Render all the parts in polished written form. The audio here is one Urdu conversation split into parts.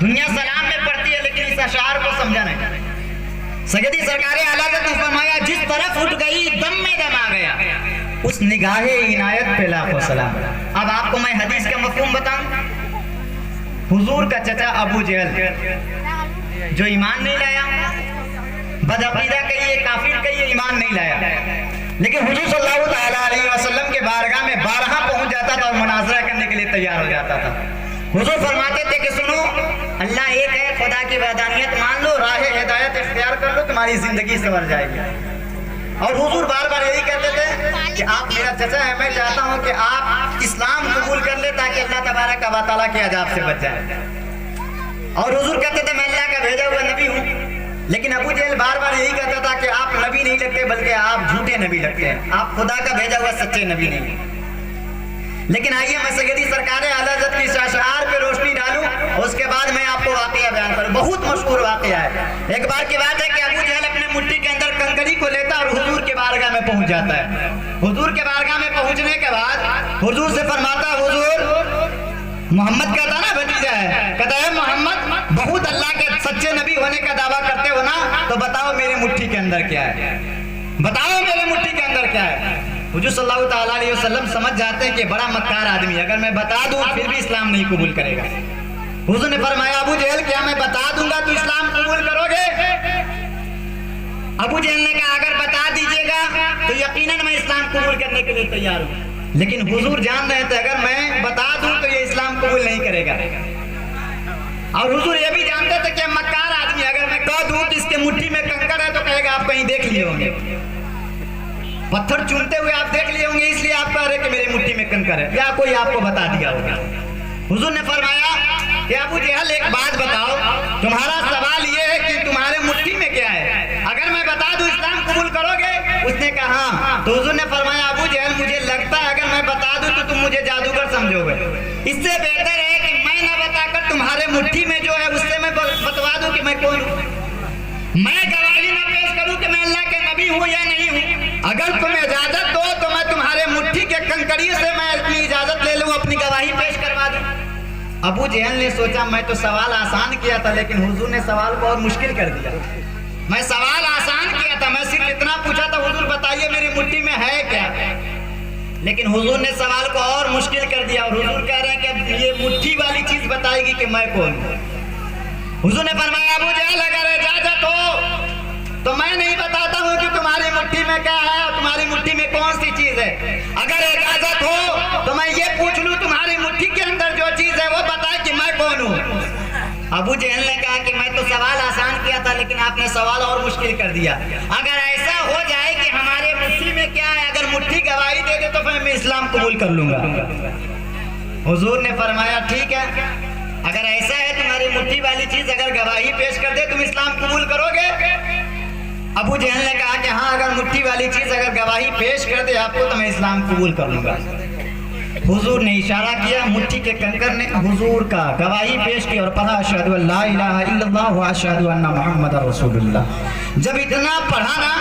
دنیا سلام میں پڑھتی ہے لیکن اس اشعار کو سمجھا نہیں۔ سیدی سرکار اعلیٰ حضرت نے فرمایا جس طرف اٹھ گئی دم میں دم آ گیا، اس نگاہ عنایت پہ لاکھوں سلام۔ اب آپ کو میں حدیث کا مفہوم بتاؤں۔ حضور کا چچا ابو جہل جو ایمان نہیں لایا، بدعقیدہ کہیے، کافر کہیے، ایمان نہیں لایا، لیکن حضور صلی اللہ تعالیٰ علیہ وسلم کے بارگاہ میں بارہا پہنچ جاتا تھا اور مناظرہ کرنے کے لیے تیار ہو جاتا تھا۔ حضور فرماتے تھے کہ سنو، اللہ ایک ہے، خدا کی وحدانیت مان لو، راہ ہدایت اختیار کر لو، تمہاری زندگی سنور جائے گی۔ اور حضور بار بار یہی کہتے تھے کہ آپ میرا چچا ہے، میں چاہتا ہوں کہ آپ اسلام قبول کر لیں تاکہ اللہ تبارک و تعالیٰ کے عذاب سے بچ جائے۔ اور حضور کہتے تھے میں اللہ کا بھیجا ہوا نبی ہوں، لیکن ابو جہل بار بار یہی کہتا تھا کہ آپ نبی نہیں لگتے بلکہ آپ جھوٹے نبی لگتے ہیں، آپ خدا کا بھیجا ہوا سچے نبی نہیں ہیں۔ لیکن آئیے میں سیدی سرکار اعلیٰ حضرت کی اشعار پہ روشنی ڈالوں، اس کے بعد میں آپ کو واقعہ بیان کروں۔ بہت مشہور واقعہ ہے۔ ایک بار کی بات ہے کہ ابو جہل اپنے مٹھی کے اندر کنکری کو لیتا اور حضور کے بارگاہ میں پہنچ جاتا ہے۔ حضور کے بارگاہ میں پہنچنے کے بعد حضور سے فرماتا ہے، حضور محمد کا تھا نا بھتیجا ہے، کہتا ہے محمد بہت اللہ کے سچے نبی ہونے کا دعویٰ کرتے ہو نا، تو بتاؤ میرے مٹھی کے اندر کیا ہے، بتاؤ میرے مٹھی کے اندر کیا ہے۔ حضور صلی اللہ تعالیٰ علیہ وسلم سمجھ جاتے ہیں کہ بڑا مکار آدمی ہے، اگر میں بتا دوں پھر بھی اسلام نہیں قبول کرے گا۔ حضور نے فرمایا ابو جہل کیا میں بتا دوں گا تو اسلام قبول کرو گے؟ ابو جہل نے کہا اگر بتا دیجئے گا تو یقیناً میں اسلام قبول کرنے کے لیے تیار ہوں، لیکن حضور جان رہے تھے اگر میں بتا دوں تو یہ اسلام قبول نہیں کرے گا۔ اور حضور یہ بھی جانتے تھے کہ مکار آدمی، اگر میں کہہ دوں کہ اس کے مٹھی میں کنکر ہے تو کہے گا آپ کہیں دیکھ لیے ہوں گے، پتھر چنتے ہوئے آپ دیکھ لیے ہوں گے، اس لیے آپ کہہ رہے کہ میری مٹھی میں کنکر ہے، یا کوئی آپ کو بتا دیا ہوگا۔ حضور نے فرمایا کہ ابو جہل ایک بات بتاؤ، تمہارا سوال یہ ہے کہ تمہارے مٹھی میں کیا ہے، اگر میں بتا دوں اسلام قبول کرو گے؟ اس نے کہا ہاں۔ تو حضور نے فرمایا ابو جہل مجھے لگتا ہے اگر میں بتا دوں تو تم مجھے جادوگر سمجھو گے، اس سے بہتر ہے کہ میں نہ بتا کر تمہارے مٹھی میں جو ہے اس سے میں بتوا دوں کہ میں کون ہوں، میں گواہی نہ پیش کروں کہ میں اللہ کے نبی ہوں یا نہیں ہوں۔ اگر تمہیں اجازت دو تو میں تمہارے مٹھی کے کنکری سے میں اپنی اجازت لے لوں، اپنی گواہی پیش کروا دوں۔ ابو جہل نے سوچا میں تو سوال آسان کیا تھا لیکن حضور نے سوال کو اور مشکل کر دیا۔ میں سوال آسان کیا تھا، میں صرف اتنا پوچھا تھا حضور بتائیے میری مٹھی میں ہے کیا، لیکن حضور نے سوال کو اور مشکل کر دیا اور حضور کہہ رہے ہیں کہ اب یہ مٹھی والی چیز بتائے گی کہ میں کون ہوں۔ حضور نے فرمایا ابو جہل اگر اجازت ہو تو میں نہیں بتاتا ہوں کہ تمہاری مٹھی میں کیا ہے اور تمہاری مٹھی میں کون سی چیز ہے، اگر اجازت ہو تو میں یہ پوچھ لوں تمہاری مٹھی کے اندر جو چیز ہے وہ بتائے کہ میں کون ہوں۔ ابو جہل نے کہا کہ میں تو سوال آسان کیا تھا لیکن آپ نے سوال اور مشکل کر دیا، اگر ایسا ہو جائے کہ ہمارے مٹھی میں کیا ہے، اگر مٹھی گواہی دے دے تو پھر میں اسلام قبول کر لوں گا۔ حضور نے فرمایا ٹھیک ہے، اگر ایسا ہے تمہاری مٹھی والی چیز اگر گواہی پیش کر دے تم اسلام قبول کرو گے؟ ابو جہل نے کہا کہ ہاں اگر مٹھی والی چیز اگر گواہی پیش کر دے آپ کو تو میں اسلام قبول کر لوں گا۔ حضور نے اشارہ کیا، مٹھی کے کنکر نے حضور کا گواہی پیش کی اور پڑھا اشہدو ان لا الہ الا اللہ و اشہدو ان محمد رسول اللہ۔ جب اتنا پڑھا نا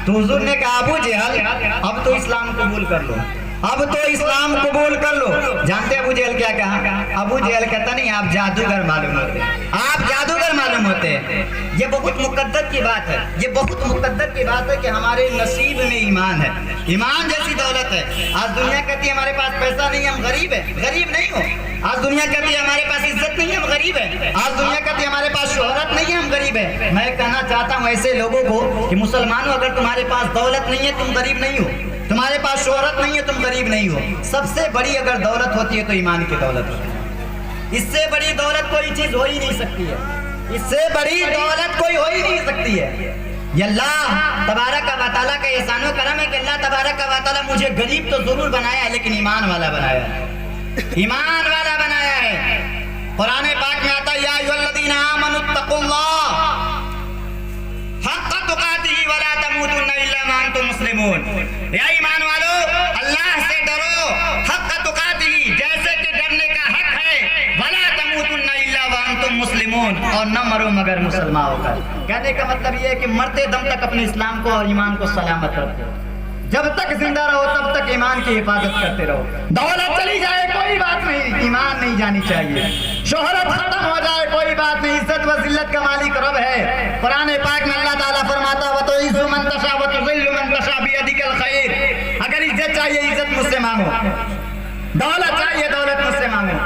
تو حضور نے کہا ابو جہل اب تو اسلام قبول کر لو، اب تو اسلام قبول کر لو۔ جانتے ابو جہل کیا کہا؟ ابو جہل کہتا نہیں آپ جادوگر معلوم ہوتے ہیں، آپ جادوگر معلوم ہوتے ہیں۔ یہ بہت مقدر کی بات ہے، یہ بہت مقدر کی بات ہے کہ ہمارے نصیب میں ایمان ہے، ایمان جیسی دولت ہے۔ آج دنیا کہتی ہے ہمارے پاس پیسہ نہیں ہم غریب ہیں، غریب نہیں ہو۔ آج دنیا کہتی ہے ہمارے پاس عزت نہیں ہم غریب ہیں، آج دنیا کہتی ہے ہمارے پاس شہرت نہیں ہم غریب ہیں۔ میں کہنا چاہتا ہوں ایسے لوگوں کو کہ مسلمانوں اگر تمہارے پاس دولت نہیں ہے تم غریب نہیں ہو، تمہارے پاس شہرت نہیں ہے تم غریب نہیں ہو۔ سب سے بڑی اگر دولت ہوتی ہے تو ایمان کی دولت ہوتی ہے، اس سے بڑی دولت کوئی چیز ہو ہی نہیں سکتی ہے، اس سے بڑی دولت کوئی ہو ہی نہیں سکتی ہے۔ یہ اللہ تبارک و تعالیٰ کا احسان و کرم ہے کہ اللہ تبارک و تعالیٰ مجھے غریب تو ضرور بنایا ہے لیکن ایمان والا بنایا ہے، ایمان والا بنایا ہے۔ قرآن پاک میں آتا ہے یا ایھا الذین آمنوا اتقوا اللہ حق تقاتہ ولا تموتن الا وانتم مسلمون۔ یا ایمان والو اللہ سے ڈرو حق تقاتہ، جیسے کہ ڈرنے کا حق ہے، ولا تموتن الا وانتم مسلمون، اور نہ مرو مگر مسلمان ہو کر۔ کہنے کا مطلب یہ ہے کہ مرتے دم تک اپنے اسلام کو اور ایمان کو سلامت رکھو، جب تک زندہ رہو تب تک ایمان کی حفاظت کرتے رہو۔ دولت چلی جائے کوئی بات نہیں، ایمان نہیں جانی چاہیے، شہرت ختم ہو جائے کوئی ذلت کا مالک رب ہے۔ قرآن پاک میں اللہ تعالیٰ فرماتا وَتُعِزُّ مَن تَشَاءُ وَتُذِلُّ مَن تَشَاءُ بِيَدِكَ الْخَيْرُ۔ اگر عزت چاہیے عزت مجھ سے مانگو، دولت چاہیے دولت مجھ سے مانگو۔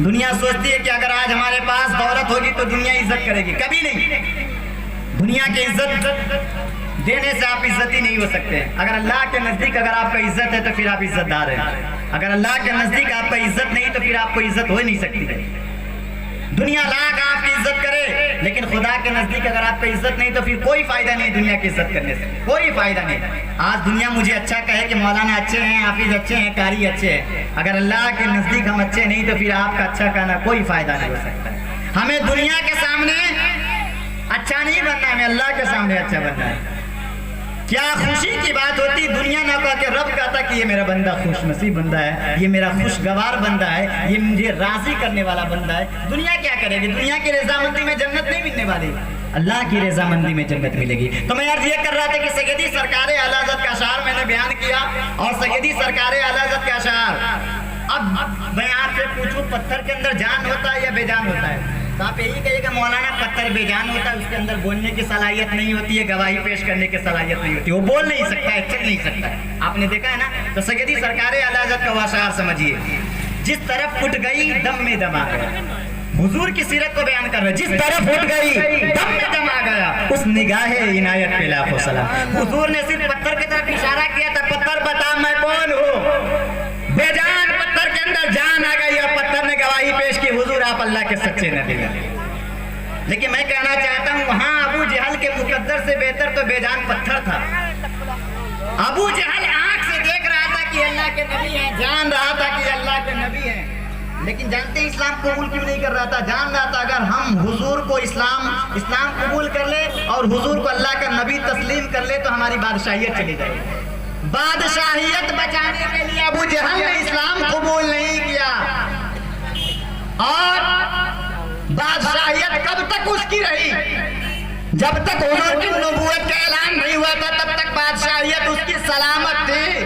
دنیا سوچتی ہے کہ اگر آج ہمارے پاس دولت ہوگی تو دنیا عزت کرے گی، کبھی نہیں۔ دنیا کی عزت دینے سے آپ عزت ہی نہیں ہو سکتے۔ اگر اللہ کے نزدیک اگر آپ کا عزت ہے تو پھر آپ عزت دار ہیں، اگر اللہ کے نزدیک آپ کا عزت نہیں تو پھر آپ کو عزت ہو ہی نہیں سکتی۔ دنیا لاکھ آپ کی عزت کرے لیکن خدا کے نزدیک اگر آپ کا عزت نہیں تو پھر کوئی فائدہ نہیں دنیا کی عزت کرنے سے، کوئی فائدہ نہیں۔ آج دنیا مجھے اچھا کہے کہ مولانا اچھے ہیں، حافظ اچھے ہیں، قاری اچھے ہیں، اگر اللہ کے نزدیک ہم اچھے نہیں تو پھر آپ کا اچھا کہنا کوئی فائدہ نہیں ہو سکتا۔ ہمیں دنیا کے سامنے اچھا نہیں بننا، ہمیں اللہ کے سامنے اچھا بننا ہے۔ کیا خوشی کی بات ہوتی دنیا نہ کہا کہ رب کہتا کہ یہ میرا بندہ خوش نصیب بندہ ہے، یہ میرا خوشگوار بندہ ہے، یہ مجھے راضی کرنے والا بندہ ہے۔ دنیا کیا کرے گی؟ دنیا کی رضامندی میں جنت نہیں ملنے والی، اللہ کی رضامندی میں جنت ملے گی۔ تو میں عرض یہ کر رہا تھا کہ سیدی سرکار اعلی حضرت کا اشعار میں نے بیان کیا، اور سیدی سرکار اعلی حضرت کا اشعار، اب میں آپ سے پوچھوں پتھر کے اندر جان ہوتا ہے یا بے جان ہوتا ہے؟ تو آپ یہی کہیے کہ مولانا پتھر بے جان ہوتا ہے، اس کے اندر بولنے کی صلاحیت نہیں ہوتی ہے، گواہی پیش کرنے کی صلاحیت نہیں ہوتی، وہ بول نہیں سکتا ہے، چل نہیں سکتا ہے۔ آپ نے دیکھا ہے نا؟ تو سیدی سرکار اعلی حضرت کا اشعار سمجھیے، جس طرف اٹھ گئی دم میں دم آ گیا۔ حضور کی سیرت کو بیان کر رہے، جس طرف اٹھ گئی دم میں دم آ گیا، اس نگاہ عنایت پہ لاکھوں سلام۔ حضور نے صرف پتھر کی طرف اشارہ کیا تھا، پتھر بتا میں کون ہوں، بے جان پتھر کے اندر جان آ گئی، اور پتھر نے گواہی پیش کی حضور آپ اللہ کے سچے نبی ہیں۔ لیکن میں کہنا چاہتا ہوں وہاں ابو جہل کے مقدر سے بہتر تو بے جان پتھر تھا۔ ابو جہل آنکھ سے دیکھ رہا تھا کہ اللہ کے نبی ہیں، جان رہا تھا کہ اللہ کے نبی ہیں، لیکن جانتے اسلام قبول کیوں نہیں کر رہا تھا؟ جان رہا تھا اگر ہم حضور کو اسلام قبول کر لے اور حضور کو اللہ کا نبی تسلیم کر لے تو ہماری بادشاہیت چلی جائے گی۔ بادشاہیت بچانے کے لیے ابو جہل نے اسلام قبول نہیں کیا، اور بادشاہیت کب تک اس کی رہی؟ جب تک حضور کی نبوت کا اعلان نہیں ہوا تھا تب تک بادشاہیت اس کی سلامت تھی،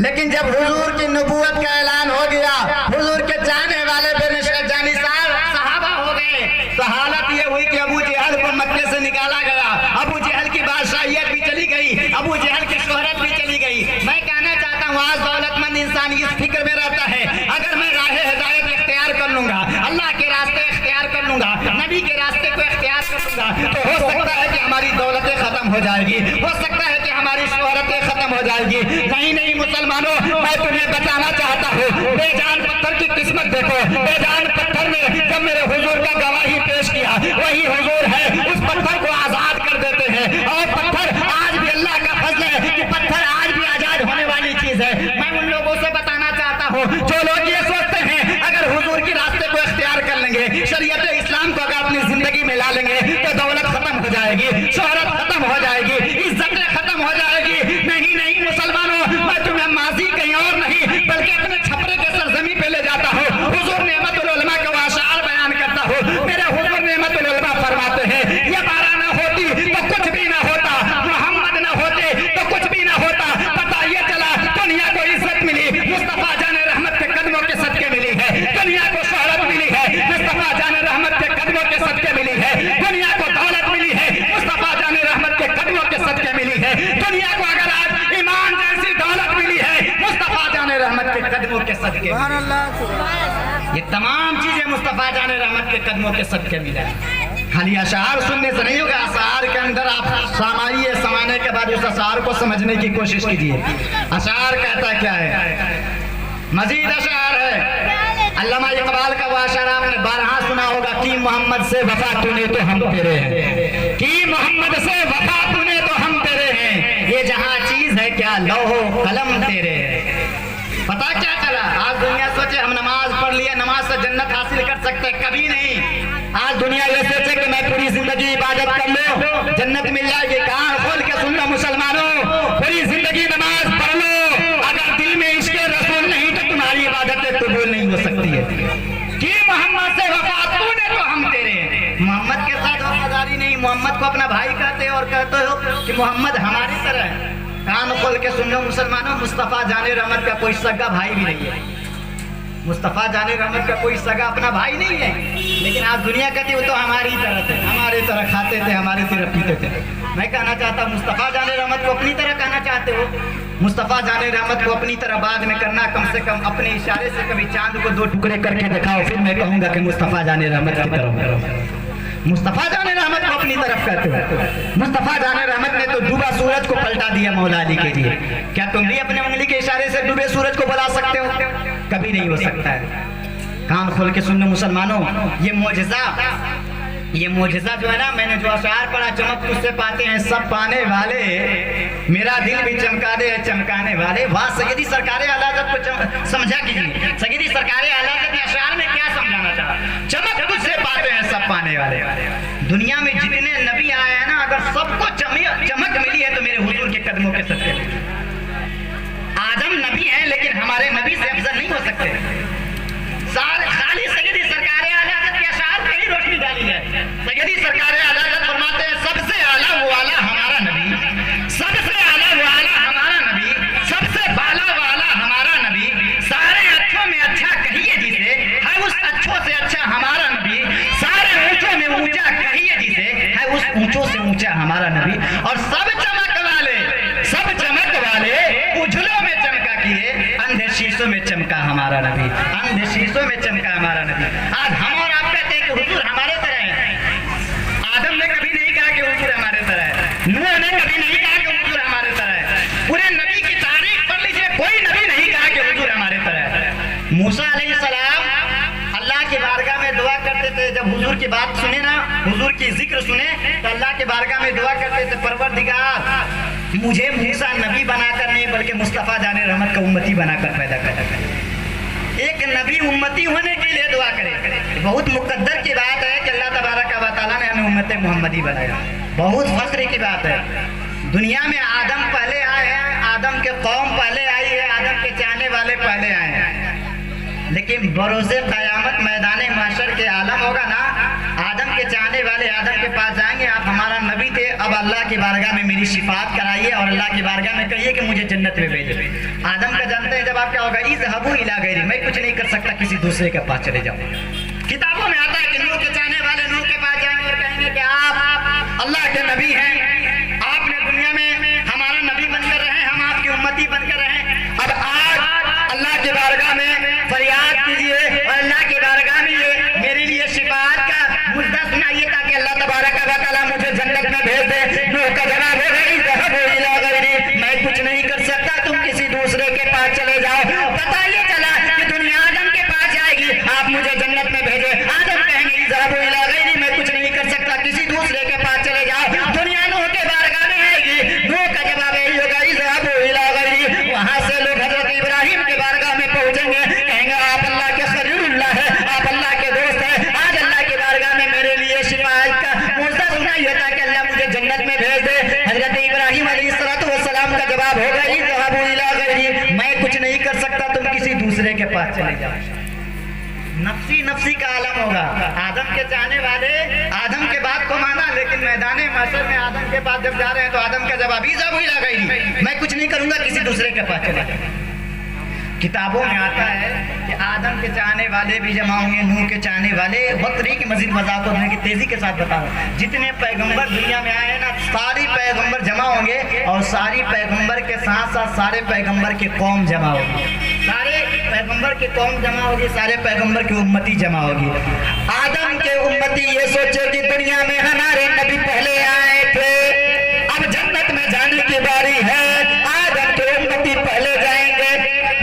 لیکن جب حضور کی نبوت کا اعلان ہو گیا، حضور کے جانے والے بے جانثار صحابہ ہو گئے، تو حالت یہ ہوئی کہ ابو جہل کو مکے سے نکالا گیا، ابو جہل کی بادشاہیت بھی چلی گئی، ابو جہل کی شہرت بھی چلی گئی۔ میں کہنا چاہتا ہوں آج دولت مند انسان اس فکر میں رہتا ہے اگر میں راہ ہدایت اختیار کر لوں گا، اللہ کے راستے اختیار کر لوں گا، نبی کے راستے کو اختیار کر لوں گا، تو ہو سکتا ہے کہ ہماری دولتیں ختم ہو جائے گی، ہو سکتا ہے کہ ہماری شہرتیں ختم ہو جائے گی۔ نہیں مسلمانوں، میں تمہیں بتانا چاہتا ہوں بے جان پتھر کی قسمت دیکھو۔ بے جان پتھر نے جب میرے حضور کا گواہی پیش کیا، وہی حضور ہے اس پتھر کو آزاد کر دیتے ہیں، اور پتھر آج بھی اللہ کا فضل ہے کہ پتھر آج بھی آزاد ہونے والی چیز ہے۔ میں ان لوگوں سے بتانا چاہتا ہوں جو لوگ یہ سوچتے ہیں اگر حضور کے راستے کو اختیار کر لیں گے، شریعت اسلام کو اگر اپنی زندگی میں لا لیں گے تو دولت ختم ہو جائے گی، شہرت ختم ہو جائے گی، عزت ختم ہو جائے گی۔ نہیں مسلمانوں، میں تمہیں ماضی کہیں اور نہیں بلکہ اپنے چھپرے کے سرزمین پہ لے جاتا ہوں۔ حضور نعمت العلماء کا اشعار بیان کرتا ہوں۔ میرے حضور نعمت العلماء فرماتے ہیں یہ بارہ نہ ہوتی تو کچھ بھی نہ ہوتا، محمد نہ ہوتے تو کچھ بھی نہ ہوتا۔ پتہ یہ چلا دنیا کو عزت ملی مصطفیٰ جان رحمت کے قدموں کے صدقے ملی ہے، دنیا کو شہرت ملی ہے مصطفیٰ جان رحمت کے قدموں کے صدقے ملی ہے، دنیا کو دولت ملی ہے مصطفیٰ جان رحمت کے قدموں کے صدقے ملی ہے، دنیا کو اگر آج ایمان جیسی دولت ملی ہے مصطفیٰ جان رحمت کے قدموں کے صدقے، یہ تمام چیزیں مصطفیٰ جان رحمت کے قدموں کے صدقے ملے۔ خالی اشعار سننے سے نہیں ہوگا، اشعار کے اندر آپ سمانے کے بعد اس اشعار کو سمجھنے کی کوشش کیجیے۔ اشعار کہتا کیا ہے؟ مزید اشعار ہے، علامہ اقبال کا وہ اشعار آپ نے بارہا سنا ہوگا، کی محمد سے وفا تو نے تو ہم تیرے ہیں، کی محمد سے وفا تو نے تو ہم تیرے ہیں، یہ جہاں چیز ہے کیا لوح و قلم تیرے ہیں۔ پتا کیا چلا؟ آج دنیا سوچے ہم نماز پڑھ لیے، نماز سے جنت حاصل کر سکتے، کبھی نہیں۔ آج دنیا یہ سوچے کہ میں پوری زندگی عبادت کر لوں جنت مل جائے گی، کان کھول کے سن لو مسلمانوں، پوری زندگی نماز پڑھ لو، اگر دل میں عشق رسول نہیں تو تمہاری عبادتیں قبول نہیں ہو سکتی ہے۔ کہ محمد سے وفا تو نے تو ہم تیرے ہیں، محمد کے ساتھ وفاداری نہیں، محمد کو اپنا بھائی کہتے اور کہتے ہو کہ محمد ہماری طرح ہے۔ کان کھول کے سن لو مسلمانوں، مصطفیٰ جان رحمت کا کوئی سگا بھائی بھی نہیں ہے، مصطفیٰ جان رحمت کا کوئی سگا اپنا بھائی نہیں ہے، لیکن آج دنیا کہتی وہ تو ہماری طرح تھے، ہمارے طرح کھاتے تھے، ہمارے طرح پیتے تھے۔ میں کہنا چاہتا ہوں مصطفیٰ جان رحمت کو اپنی طرح کہنا چاہتے ہو؟ مصطفیٰ جان رحمت کو اپنی طرح بعد میں کرنا، کم سے کم اپنے اشارے سے کبھی چاند کو 2 ٹکڑے کر کے دکھاؤ، پھر میں کہوں گا کہ مصطفیٰ جان رحمت کی طرف۔ مصطفیٰ جان رحمت کو اپنی طرف کہتے ہو؟ مصطفیٰ جان رحمت نے تو ڈوبا سورج کو پلٹا دیا مولا علی کے لیے۔ کیا تم بھی اپنے انگلی کے اشارے سے ڈوبے سورج کو بلا سکتے ہو؟ کبھی نہیں ہو سکتا ہے۔ کان کھول کے سنو مسلمانوں، یہ معجزہ جو ہے نا، میں نے جو اشعار پڑھا، چمک تجھ سے پاتے ہیں سب پانے والے، میرا دل بھی چمکا دے چمکانے والے۔ واہ سیدی سرکار اعلیٰ حضرت کو سمجھا کیجیے، سیدی سرکار اعلیٰ حضرت نے اشعار میں کیا سمجھانا چاہا؟ چمک تجھ سے پاتے ہیں سب پانے والے۔ دنیا میں جتنے نبی آئے ہیں نا، اگر سب کو چمک ملی ہے تو میرے حضور کے قدموں کے صدقے۔ آدم نبی ہیں لیکن ہمارے نبی سے افضل نہیں ہو سکتے۔ خالی سیدی سرکار اعلیٰ حضرت کے اشعار پہ ہی روشنی ڈالی ہے۔ سیدی سرکار اعلیٰ حضرت فرماتے ہیں سب سے اعلیٰ وہ اعلیٰ ہمارا نبی، سب سے اعلیٰ وہ اعلیٰ ہمارا نبی، سب سے بالا والا ہمارا نبی، سارے اچھوں میں اچھا کہیے جسے ہے اس اچھوں سے اچھا ہمارا نبی، سارے اونچوں میں اونچا کہیے جسے ہے اس اونچوں سے اونچا ہمارا نبی، اور سب چمک والے اجلوں میں چمکا کیے اندھے شیشوں میں چمکا ہمارا نبی، اندھے شیشوں میں چمکا ہمارا نبی۔ آج ہم اور آپ کہتے ہیں کہ حضور ہمارے طرح ہے۔ آدم نے کبھی نہیں کہا کہ حضور ہمارے طرح ہے، نوح نے کبھی نہیں کہا کہ حضور ہمارے طرح ہے، پورے نبی کی تاریخ پڑھ لیجئے، کوئی نبی نہیں کہا کہ حضور ہمارے طرح ہے۔ موسیٰ علیہ السلام اللہ کی بارگاہ میں دعا کرتے تھے، جب حضور کی بات سنے نا، حضور کی ذکر سنے تو اللہ کی بارگاہ میں دعا کرتے تھے، پروردگار مجھے موسیٰ نبی بنا کر نہیں بلکہ مصطفیٰ جان رحمت کا امتی بنا کر پیدا کر۔ ایک نبی امتی ہونے کے لیے دعا کرے۔ بہت مقدر کی بات ہے کہ اللہ تبارک و تعالیٰ نے ہمیں امت محمدی بنایا، بہت فخر کی بات ہے۔ دنیا میں آدم پہلے آئے ہیں، آدم کے قوم پہلے آئی ہے، آدم کے چاہنے والے پہلے آئے ہیں، لیکن بروز قیامت میدان محشر کے عالم ہوگا نا، آدم کے چاہنے والے آدم کے پاس جائیں گے، آپ ہمارا نبی تھے، اب اللہ کی بارگاہ میں میری شفاعت کرائیے اور اللہ کی بارگاہ میں کہیے کہ مجھے جنت میں بھیجے۔ آدم کا جانتے ہیں جب آپ کیا ہوگا، اذهبوا الی غیری، میں کچھ نہیں کر سکتا، کسی دوسرے کے پاس چلے جاؤ۔ کتابوں میں آتا ہے کہ نوح کے چاہنے والے نوح کے پاس جائیں گے اور کہیں گے کہ آپ اللہ کے نبی ہیں، آپ نے دنیا میں ہمارا نبی بن کر رہے، ہم آپ کی امتی بن کر رہے، اب آج اللہ کی بارگاہ میں فریاد کیجیے اور اللہ کی بارگاہ میں یہ میرے لیے شفاعت کا مجدہ سنائیے تاکہ اللہ تبارک و تعالیٰ مجھے جنت میں بھیج دے۔ نوح کا جواب ہے اذهبوا الی غیری، میں کچھ نہیں کر سکتا، تم کسی دوسرے کے پاس چلے جاؤ۔ پتہ یہ چلا کہ دنیا آدم کے پاس جائے گی، آپ مجھے جنت میں بھیجے، آدم کہیں گے اذهبوا الی غیری، میں کچھ نہیں کر سکتا، کسی دوسرے کے پاس چلے جاؤ۔ دنیا نوح کے بارگاہ میں آئے گی، نوح کا جواب یہی ہوگا اذهبوا الی غیری، وہاں سے لوگ حضرت ابراہیم کے بارگاہ میں پہنچیں گے، کہیں گے آپ اللہ کے خلیل اللہ ہے، آپ اللہ کے دوست ہیں، آج اللہ کی بارگاہ میں میرے لیے شفاعت کا موجزہ سنائیے تاکہ اللہ مجھے جنت میں بھیج دے۔ حضرت ابراہیم علیہ السلام کا جواب ہوگا اذهبوا الی غیری، میں کچھ نہیں کر سکتا، تم کسی دوسرے کے پاس چلے جاؤ۔ نفسی نفسی کا عالم ہوگا۔ آدم کے چاہنے والے آدم کے بات کو مانا، لیکن میدان محشر میں آدم کے پاس جب جا رہے ہیں تو آدم کا جواب اذهبوا الی غیری، میں کچھ نہیں کروں گا، کسی دوسرے کے پاس چلا جاؤں۔ کتابوں میں آتا ہے کہ آدم کے چاہنے والے بھی جمع ہوں گے، نوح کے چاہنے والے، وقت نہیں کہ مزید وضاحت ہونے کی تیزی کے ساتھ بتاؤں، جتنے پیغمبر دنیا میں آئے ہیں نا، ساری پیغمبر جمع ہوں گے، اور ساری پیغمبر کے ساتھ ساتھ سارے پیغمبر کی قوم جمع ہوگی، سارے پیغمبر کی قوم جمع ہوگی، سارے پیغمبر کی امتی جمع ہوگی۔ آدم کے امتی یہ سوچے کہ دنیا میں ہمارے نبی پہلے آئے تھے، اب جنت میں جانے کی باری ہے، آدم کے امتی پہلے جائیں گے۔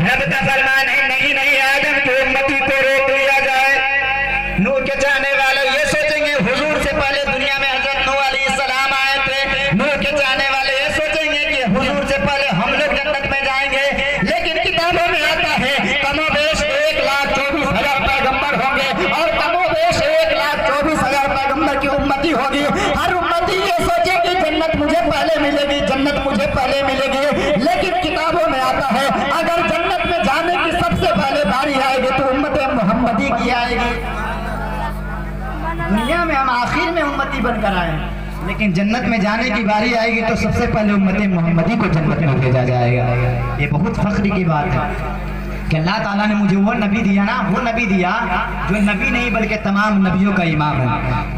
رب کا فرمان ہے نہیں نہیں، آدم کی امتی کو روک لیا جائے۔ نوح کے چاہنے والے یہ سوچیں گے حضور سے پہلے دنیا میں حضرت نوح علیہ السلام آئے تھے، نوح کے چاہنے والے یہ سوچیں گے کہ حضور سے پہلے ہم لوگ جنت میں جائیں گے، لیکن کتابوں میں آتا ہے کم و بیش 1,24,000 پیغمبر ہوں گے، اور کم و بیش 1,24,000 پیغمبر کی امتی ہوگی۔ ہر امتی یہ سوچے کہ جنت مجھے پہلے ملے گی، جنت مجھے پہلے ملے گی، لیکن کتابوں میں آتا ہے اگر جنت میں جانے کی سب سے پہلے باری آئے گی تو امت محمدی کی آئے گی۔ دنیا میں ہم آخر میں امتی بن کر آئے ہیں، لیکن جنت میں جانے کی باری آئے گی تو سب سے پہلے امت محمدی کو جنت میں بھیجا جائے گا۔ یہ بہت فخر کی بات ہے۔ کہ اللہ تعالیٰ نے مجھے وہ نبی دیا نا، وہ نبی دیا جو نبی نہیں بلکہ تمام نبیوں کا امام ہے،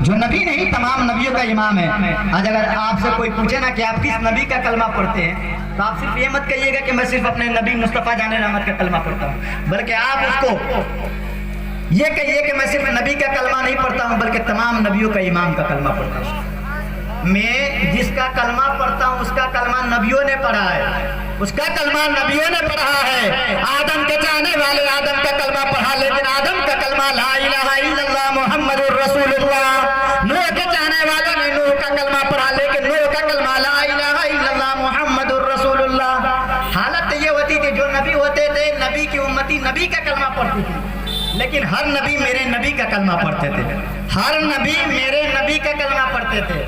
جو نبی نہیں تمام نبیوں کا امام ہے۔ آج اگر آپ سے کوئی پوچھے نا کہ آپ کس نبی کا کلمہ پڑھتے ہیں تو آپ صرف یہ مت کہیے گا کہ میں صرف اپنے نبی مصطفیٰ جان رحمت کا کلمہ پڑھتا ہوں، بلکہ آپ اس کو یہ کہیے کہ میں صرف نبی کا کلمہ نہیں پڑھتا ہوں بلکہ تمام نبیوں کا امام کا کلمہ پڑھتا ہوں۔ میں جس کا کلمہ پڑھتا ہوں اس کا کلمہ نبیوں نے پڑھا ہے، اس کا کلمہ نبیوں نے پڑھا ہے۔ آدم کے چاہنے والے آدم کا کلمہ پڑھا، لیکن آدم کا کلمہ لا الہ الا اللہ محمد الرسول اللہ۔ نوح کے چاہنے والوں نے نوح کا کلمہ پڑھا، لیکن نوح کا کلمہ لا الہ الا اللہ محمد الرسول اللہ۔ حالت یہ ہوتی تھی جو نبی ہوتے تھے نبی کی امتی نبی کا کلمہ پڑھتی تھی، لیکن ہر نبی میرے نبی کا کلمہ پڑھتے تھے، ہر نبی میرے نبی کا کلمہ پڑھتے تھے۔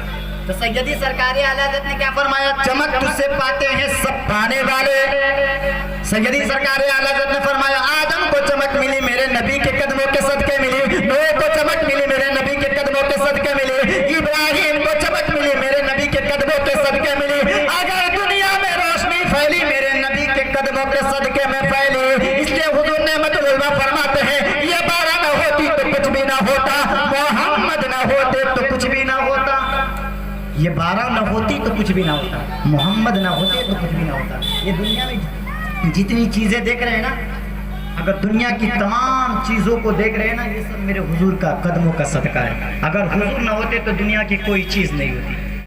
تو سیدی سرکار اعلی حضرت نے کیا فرمایا؟ چمک تجھ سے پاتے ہیں سب پانے والے۔ سیدی سرکار اعلی حضرت نے فرمایا آدم کو چمک ملی میرے نبی کے قدموں کے صدقے ملی، نوح کو چمک ملی میرے نبی کے قدموں کے صدقے ملی، ابراہیم کو چمک ملی میرے نبی کے قدموں کے صدقے ملی۔ اگر دنیا میں روشنی پھیلی میرے نبی کے قدموں کے صدقے میں پھیلی۔ اس لیے حضور نعمت العلماء فرماتے ہیں یہ 12 نہ ہوتی تو کچھ بھی نہ ہوتا، محمد نہ ہوتے تو کچھ بھی نہ ہوتا۔ یہ 12 نہ ہوتی تو کچھ بھی نہ ہوتا، محمد نہ ہوتے تو کچھ بھی نہ ہوتا۔ یہ دنیا میں جتنی چیزیں دیکھ رہے ہیں نا، اگر دنیا کی تمام چیزوں کو دیکھ رہے ہیں نا، یہ سب میرے حضور کا قدموں کا صدقہ ہے۔ اگر حضور نہ ہوتے تو دنیا کی کوئی چیز نہیں ہوتی۔